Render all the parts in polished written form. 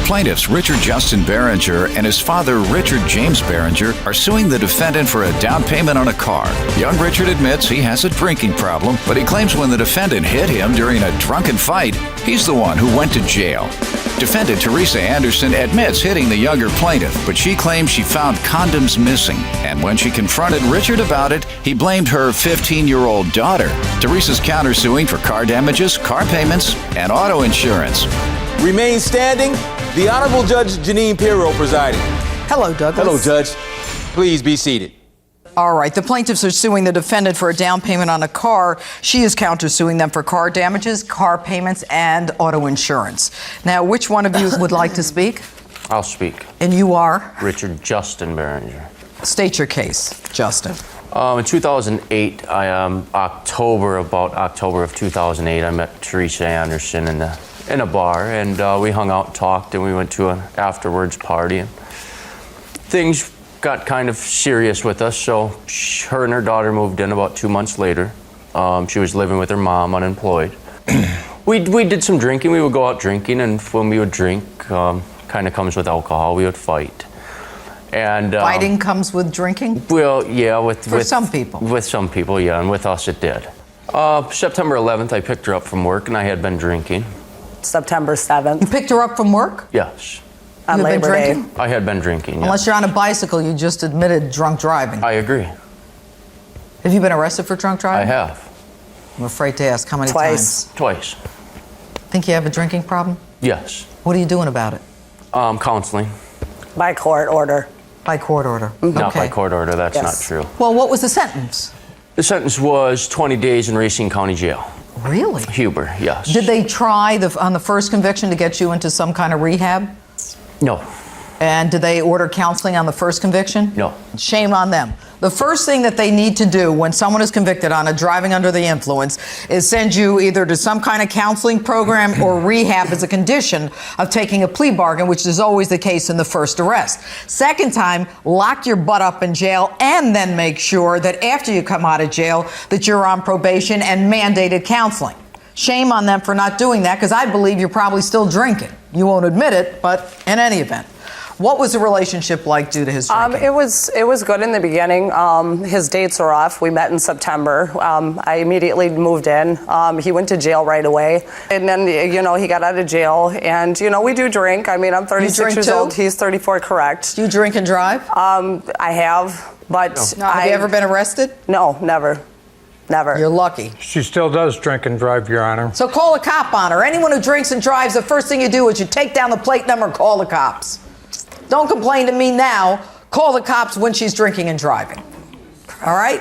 Plaintiffs Richard Justin Behringer and his father Richard James Behringer are suing the defendant for a down payment on a car. Young Richard admits he has a drinking problem, but he claims when the defendant hit him during a drunken fight, he's the one who went to jail. Defendant Teresa Anderson admits hitting the younger plaintiff, but she claims she found condoms missing. And when she confronted Richard about it, he blamed her 15-year-old daughter. Teresa's countersuing for car damages, car payments, and auto insurance. Remain standing. The Honorable Judge Jeanine Pirro presiding. Hello, Douglas. Hello, Judge. Please be seated. All right. The plaintiffs are suing the defendant for a down payment on a car. She is countersuing them for car damages, car payments, and auto insurance. Now, which one of you would like to speak? I'll speak. And you are? Richard Justin Behringer. State your case, Justin. In 2008, October of 2008, I met Teresa Anderson in a bar, and we hung out and talked, and we went to an afterwards party. And things got kind of serious with us, so her and her daughter moved in about 2 months later. She was living with her mom, unemployed. We did some drinking. We would go out drinking, and when we would drink, kind of comes with alcohol, we would fight. And fighting comes with drinking? Well, yeah, For some people. With some people, yeah, and with us it did. September 11th, I picked her up from work, and I had been drinking. September 7th. You picked her up from work? Yes. On Labor Day. I had been drinking, yes. Unless you're on a bicycle, you just admitted drunk driving. I agree. Have you been arrested for drunk driving? I have. I'm afraid to ask. How many Twice. times? Twice. Think you have a drinking problem? Yes. What are you doing about it? Counseling. By court order. By court order. Not by court order, that's Yes. not true. Well, what was the sentence? The sentence was 20 days in Racine County Jail. Really? Huber, yes. Did they try on the first conviction to get you into some kind of rehab? No. And did they order counseling on the first conviction? No. Shame on them. The first thing that they need to do when someone is convicted on a driving under the influence is send you either to some kind of counseling program or rehab as a condition of taking a plea bargain, which is always the case in the first arrest. Second time, lock your butt up in jail and then make sure that after you come out of jail that you're on probation and mandated counseling. Shame on them for not doing that, because I believe you're probably still drinking. You won't admit it, but in any event. What was the relationship like due to his drinking? It was good in the beginning. His dates were off. We met in September. I immediately moved in. He went to jail right away. And then, he got out of jail. And, we do drink. I mean, I'm 36 years old. He's 34, correct. Do you drink and drive? I have, but... No. Have you ever been arrested? No, never. Never. You're lucky. She still does drink and drive, Your Honor. So call a cop on her. Anyone who drinks and drives, the first thing you do is you take down the plate number and call the cops. Don't complain to me now. Call the cops when she's drinking and driving. All right?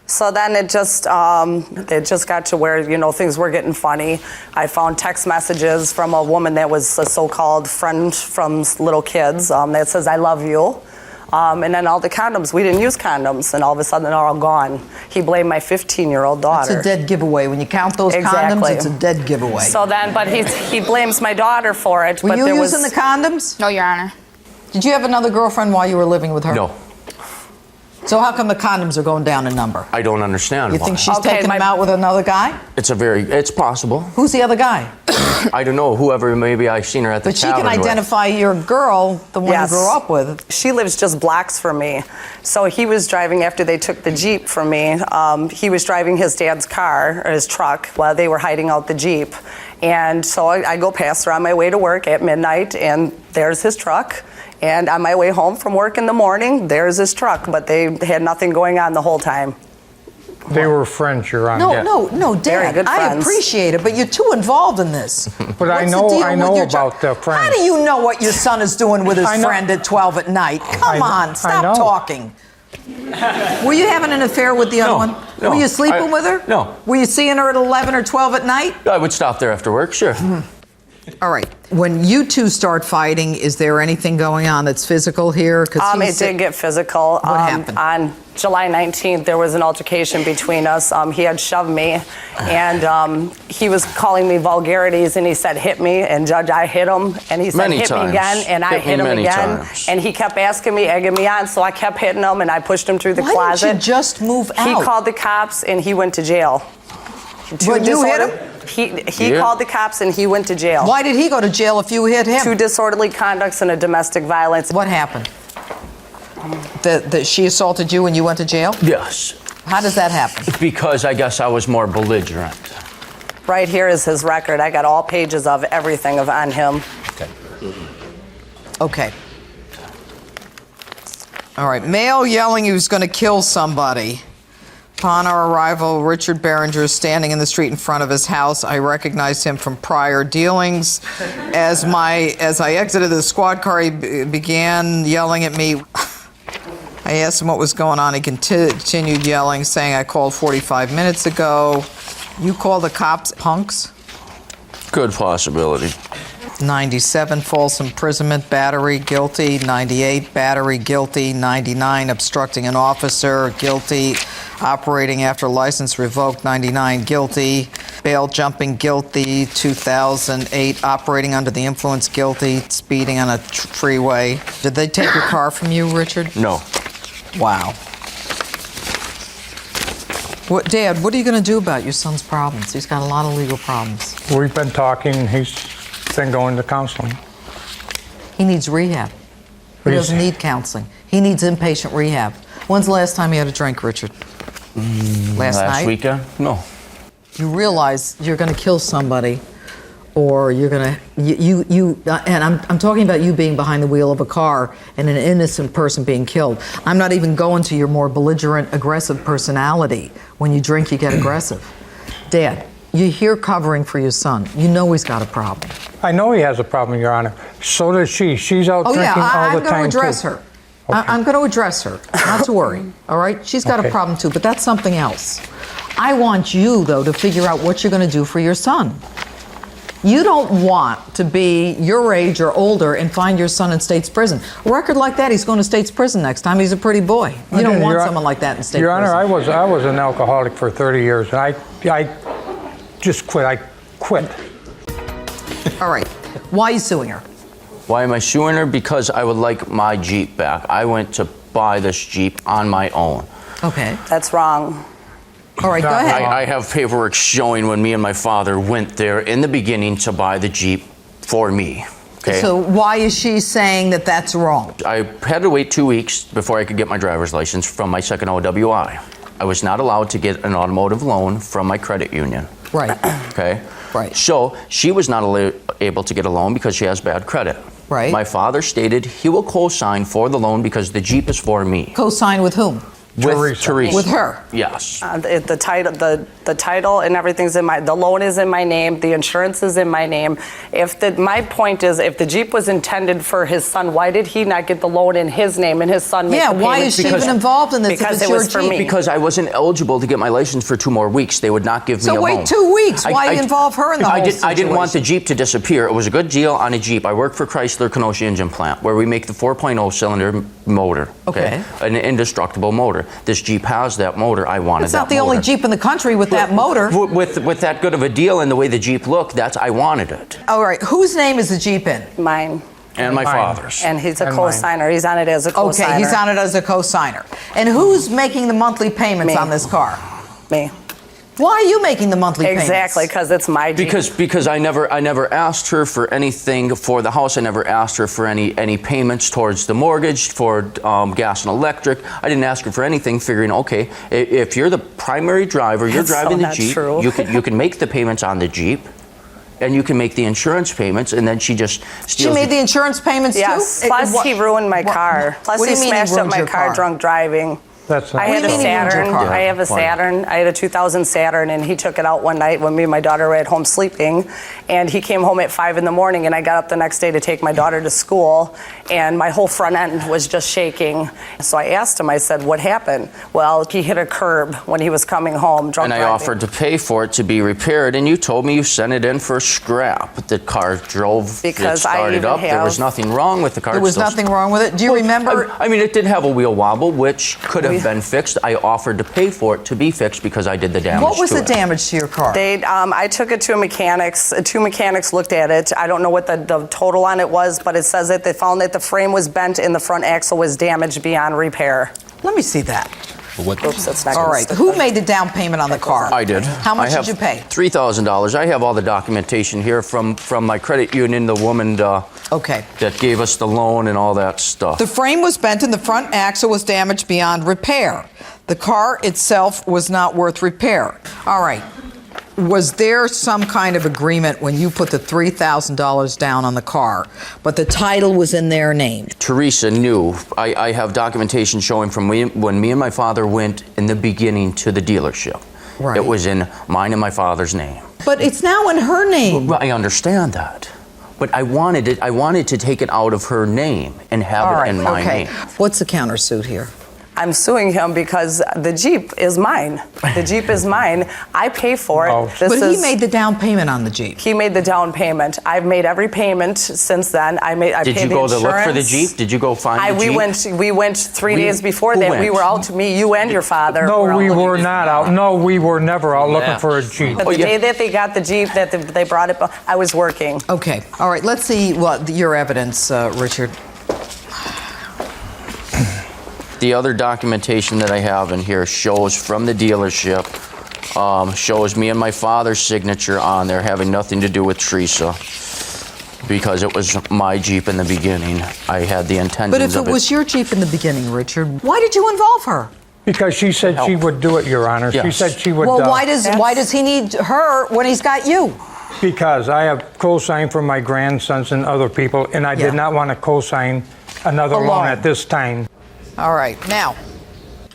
So then it just got to where, things were getting funny. I found text messages from a woman that was a so-called friend from little kids that says, I love you. And then all the condoms, we didn't use condoms, and all of a sudden they're all gone. He blamed my 15-year-old daughter. It's a dead giveaway. When you count those condoms, it's a dead giveaway. So then, but he blames my daughter for it. Were you using the condoms? No, Your Honor. Did you have another girlfriend while you were living with her? No. So how come the condoms are going down in number? I don't understand You why. think she's taking them out with another guy? It's possible. Who's the other guy? I don't know, whoever, maybe I've seen her at the tavern. But she can identify your girl, the one you grew up with. She lives just blocks from me. So he was driving after they took the Jeep from me. He was driving his dad's car, or his truck, while they were hiding out the Jeep. And so I go past her on my way to work at midnight, and there's his truck. And on my way home from work in the morning, there's his truck. But they had nothing going on the whole time. They were friends, Your Honor. No, Dad, I appreciate it, but you're too involved in this. But I know about the friends. How do you know what your son is doing with his friend at 12 at night? Come on, stop talking. Were you having an affair with the other one? No. Were you sleeping with her? No. Were you seeing her at 11 or 12 at night? I would stop there after work, sure. All right. When you two start fighting, is there anything going on that's physical here? It did get physical. What happened? On July 19th, there was an altercation between us. He had shoved me, and he was calling me vulgarities, and he said, hit me, and Judge, I hit him, and he said, hit me again, and I hit him again, and he kept asking me, egging me on, so I kept hitting him, and I pushed him through the closet. Why didn't you just move out? He called the cops, and he went to jail. But you hit him? He called the cops and he went to jail. Why did he go to jail if you hit him? 2 disorderly conducts and a domestic violence. What happened? That she assaulted you and you went to jail? Yes. How does that happen? Because I guess I was more belligerent. Right here is his record. I got all pages of everything on him. Okay. All right. Male yelling he was going to kill somebody. Upon our arrival, Richard Berenger is standing in the street in front of his house. I recognized him from prior dealings. As I exited the squad car, he began yelling at me. I asked him what was going on. He continued yelling, saying, I called 45 minutes ago. You call the cops punks? Good possibility. 97, false imprisonment, battery, guilty. 98, battery, guilty. 99, obstructing an officer, guilty. Operating after license revoked, 99, guilty. Bail jumping, guilty. 2008, operating under the influence, guilty. Speeding on a freeway. Did they take your car from you, Richard? No. Wow. Dad, what are you going to do about your son's problems? He's got a lot of legal problems. We've been talking. He's been going to counseling. He needs rehab. He doesn't need counseling. He needs inpatient rehab. When's the last time you had a drink, Richard? Last night? Last weekend? No. You realize you're going to kill somebody, or you're going to, and I'm talking about you being behind the wheel of a car and an innocent person being killed. I'm not even going to your more belligerent, aggressive personality. When you drink, you get aggressive. Dad, you're here covering for your son. You know he's got a problem. I know he has a problem, Your Honor. So does she. She's out drinking all the time, I'm going to address her. Okay. I'm going to address her. Not to worry, all right? She's got a problem too, but that's something else. I want you, though, to figure out what you're going to do for your son. You don't want to be your age or older and find your son in state's prison. A record like that, he's going to state's prison next time. He's a pretty boy. You don't want someone like that in state prison. Your Honor, I was an alcoholic for 30 years, and I just quit. I quit. All right. Why are you suing her? Why am I suing her? Because I would like my Jeep back. I went to buy this Jeep on my own. Okay. That's wrong. All right, go ahead. I have paperwork showing when me and my father went there in the beginning to buy the Jeep for me. Okay. So why is she saying that that's wrong? I had to wait 2 weeks before I could get my driver's license from my second OWI. I was not allowed to get an automotive loan from my credit union. Right. Okay. Right. So she was not able to get a loan because she has bad credit. Right. My father stated he will co-sign for the loan because the Jeep is for me. Co-sign with whom? With Teresa. With her? Yes. The title and everything's in the loan is in my name, the insurance is in my name. My point is, if the Jeep was intended for his son, why did he not get the loan in his name and his son make the payment? Why is she even involved in this? Because if it's it was your for Jeep? me. Because I wasn't eligible to get my license for 2 more weeks. They would not give me a So loan. wait 2 weeks. Why involve her in the whole situation? I didn't want the Jeep to disappear. It was a good deal on a Jeep. I work for Chrysler Kenosha Engine Plant, where we make the 4.0 cylinder motor. Okay. An indestructible motor. This Jeep has that motor. I wanted It's that not the motor. only Jeep in the country with that motor. With that good of a deal and the way the Jeep looked, I wanted it. All right. Whose name is the Jeep in? Mine. And my father's. And he's a And co-signer. He's on it as a co-signer. Okay, he's on it as a co-signer. And who's making the monthly payments Me. on this car? Me. Why are you making the monthly payments? Exactly, because it's my Jeep. Because I never asked her for anything for the house. I never asked her for any payments towards the mortgage, for gas and electric. I didn't ask her for anything, figuring, okay, if you're the primary driver, you're That's driving so the not Jeep, true. you can make the payments on the Jeep, and you can make the insurance payments, and then she just steals. She made the insurance payments Yes. too? Plus, he ruined my car. Plus, what do he you mean he smashed up ruined my your car drunk driving. That's I had a What do you mean he ruined your Saturn. car? I have a Saturn. I had a 2000 Saturn, and he took it out one night when me and my daughter were at home sleeping. And he came home at 5 in the morning, and I got up the next day to take my daughter to school, and my whole front end was just shaking. So I asked him, I said, what happened? Well, he hit a curb when he was coming home drunk And I driving. offered to pay for it to be repaired, and you told me you sent it in for scrap. The car drove, Because it started up. There was nothing wrong with the car. There was nothing wrong with it. Do you remember? I mean, it did have a wheel wobble, which could have been fixed. I offered to pay for it to be fixed because I did the damage. What was to the it. damage to your car? I took it to a mechanics. 2 mechanics looked at it. I don't know what the total on it was, but it says that they found that the frame was bent and the front axle was damaged beyond repair. Let me see that. what? Oops, that's not All gonna right. stick Who on. made the down payment on the car? I did. How much did you pay? $3,000. I have all the documentation here from my credit union, the woman Okay. that gave us the loan and all that stuff. The frame was bent and the front axle was damaged beyond repair. The car itself was not worth repair. All right. Was there some kind of agreement when you put the $3,000 down on the car, but the title was in their name? Teresa knew. I have documentation showing from when me and my father went in the beginning to the dealership. Right. It was in mine and my father's name. But it's now in her name. Well, I understand that. But I wanted to take it out of her name and have All it right. in my Okay. name. What's the countersuit here? I'm suing him because the Jeep is mine. The Jeep is mine. I pay for it. Oh. This But he is- made the down payment on the Jeep. He made the down payment. I've made every payment since then. I Did paid you the go to look for the insurance. Jeep? Did you go find the Jeep? We went 3 days before who that. went? We were out to meet you and your father. No, out we looking- were not out. No, we were never out looking Yeah. for a Jeep. But the day that they got the Jeep, that they brought it, I was working. Okay. All right. Let's see your evidence, Richard. The other documentation that I have in here shows from the dealership, shows me and my father's signature on there having nothing to do with Teresa because it was my Jeep in the beginning. I had the intentions But if of it was your Jeep in the beginning, Richard, why did you involve her? Because she said she would do it, Your Honor. She Yes. said she would. Well, why does he need her when he's got you? Because I have co-signed for my grandsons and other people, and I Yeah. did not want to co-sign another Alone. loan at this time. All right. Now,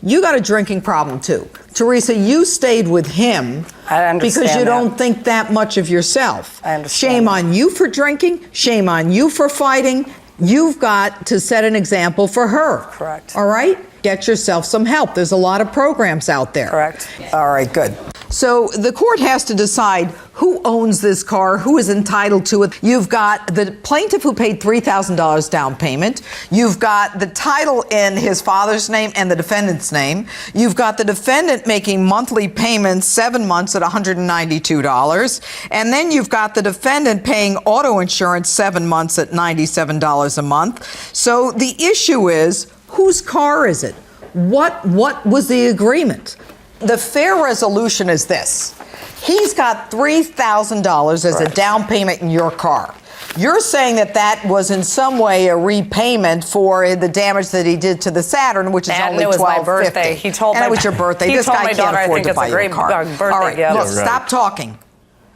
you got a drinking problem too. Teresa, you stayed with him I understand because you that. don't think that much of yourself. I understand Shame that. on you for drinking. Shame on you for fighting. You've got to set an example for her. Correct. All right? Get yourself some help. There's a lot of programs out there. Correct. All right, good. So the court has to decide who owns this car, who is entitled to it. You've got the plaintiff who paid $3,000 down payment. You've got the title in his father's name and the defendant's name. You've got the defendant making monthly payments, 7 months at $192. And then you've got the defendant paying auto insurance 7 months at $97 a month. So the issue is, whose car is it? What was the agreement? The fair resolution is this. He's got $3,000 as a down payment in your car. You're saying that that was in some way a repayment for the damage that he did to the Saturn, which is And only it was my $1,250. birthday. He told and my- it was your birthday. he This told guy my can't daughter, I afford think to it's a buy you a great car. birthday All right, gift. look, Yeah, right. stop talking.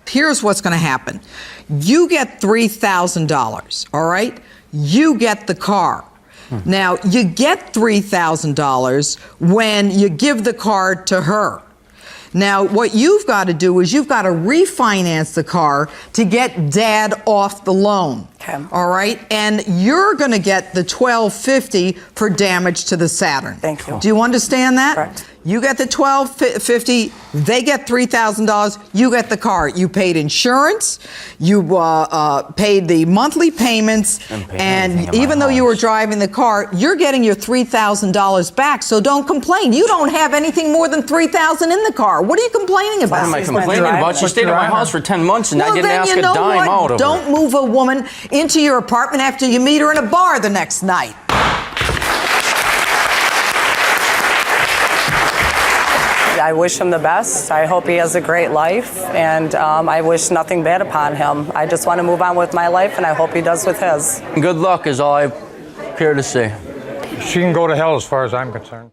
Here's what's going to happen. You get $3,000, all right? You get the car. Now, you get $3,000 when you give the car to her. Now, what you've got to do is you've got to refinance the car to get Dad off the loan. Okay. All right? And you're going to get the $1,250 for damage to the Saturn. Thank you. Do you understand that? Correct. You get the $1,250, they get $3,000, you get the car. You paid insurance, you paid the monthly payments, and even though you were driving the car, you're getting your $3,000 back, so don't complain. You don't have anything more than $3,000 in the car. What are you complaining about? What am I He's been complaining about? driving. She stayed at my house for 10 months and I Well, didn't then ask you a know dime what? out of her. Don't move a woman into your apartment after you meet her in a bar the next night. I wish him the best. I hope he has a great life, and I wish nothing bad upon him. I just want to move on with my life, and I hope he does with his. Good luck is all I care to say. She can go to hell as far as I'm concerned.